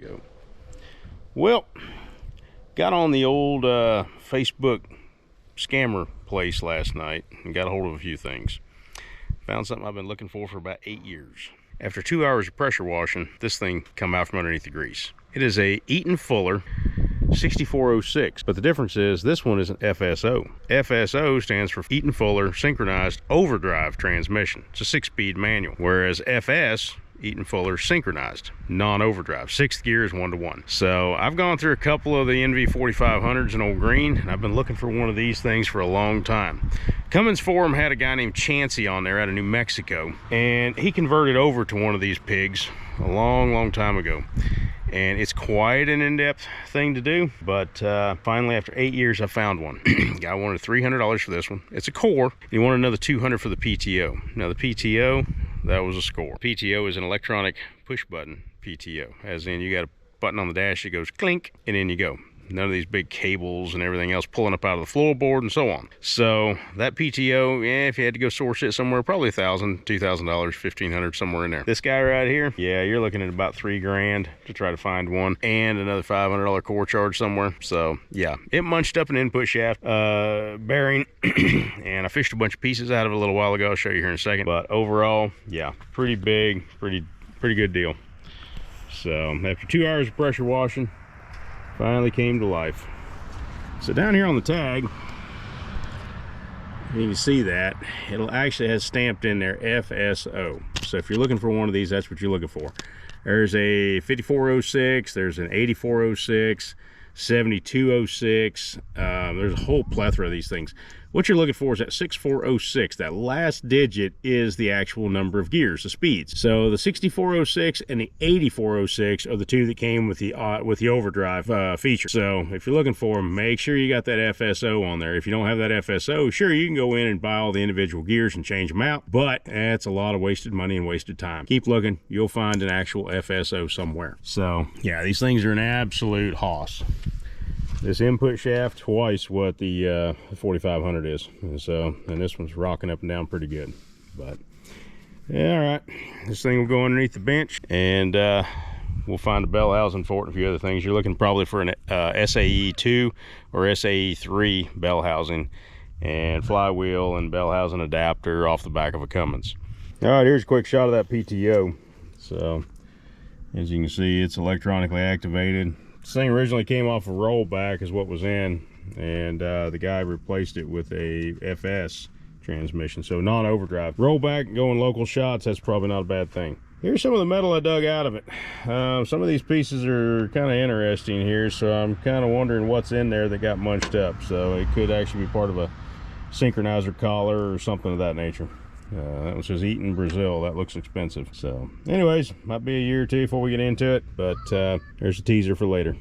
Go. Well, got on the old Facebook scammer place last night and got a hold of a few things. Found something I've been looking for about 8 years. After 2 hours of pressure washing, this thing come out from underneath the grease. It is a Eaton Fuller 6406, but the difference is this one is an FSO. FSO stands for Eaton Fuller Synchronized Overdrive Transmission. It's a 6-speed manual, whereas FS, Eaton Fuller Synchronized non-overdrive, 6th gear is 1-to-1. So I've gone through a couple of the NV4500s in old green, and I've been looking for one of these things for a long time. Cummins Forum had a guy named Chancey on there out of New Mexico, and he converted over to one of these pigs a long time ago. And it's quite an in-depth thing to do, but finally after 8 years I found one. Guy wanted $300 for this one. It's a core. He wanted another $200 for the PTO. Now the PTO, that was a score. PTO is an electronic push button PTO, as in you got a button on the dash that goes clink and in you go. None of these big cables and everything else pulling up out of the floorboard and so on. So that PTO, yeah, if you had to go source it somewhere, probably $1,000, $2,000, $1,500, somewhere in there. This guy right here, yeah, you're looking at about $3,000 to try to find one, and another $500 core charge somewhere. So yeah, it munched up an input shaft bearing, and I fished a bunch of pieces out of it a little while ago. I'll show you here in a second. But overall, yeah, pretty big, pretty good deal. So after 2 hours of pressure washing, finally came to life. So down here on the tag, you can see that it'll actually has stamped in there FSO. So if you're looking for one of these, that's what you're looking for. There's a 5406, there's an 8406, 7206. There's a whole plethora of these things. What you're looking for is that 6406. That last digit is the actual number of gears, the speeds. So the 6406 and the 8406 are the two that came with the overdrive feature. So if you're looking for them, make sure you got that FSO on there. If you don't have that FSO, sure, you can go in and buy all the individual gears and change them out, but it's a lot of wasted money and wasted time. Keep looking, you'll find an actual FSO somewhere. So yeah, these things are an absolute hoss. This input shaft twice what the 4500 is, and this one's rocking up and down pretty good. But yeah, all right, this thing will go underneath the bench, and we'll find a bell housing for it and a few other things. You're looking probably for an SAE2 or SAE3 bell housing and flywheel and bell housing adapter off the back of a Cummins. All right, here's a quick shot of that PTO. So as you can see, it's electronically activated. This thing originally came off a rollback is what was in, and the guy replaced it with a FS transmission, so non-overdrive. Rollback, going local shots, that's probably not a bad thing. Here's some of the metal I dug out of it. Some of these pieces are kind of interesting here, so I'm kind of wondering what's in there that got munched up. So it could actually be part of a synchronizer collar or something of that nature. That one says Eaton, Brazil. That looks expensive. So anyways, might be a year or two before we get into it, but there's a teaser for later.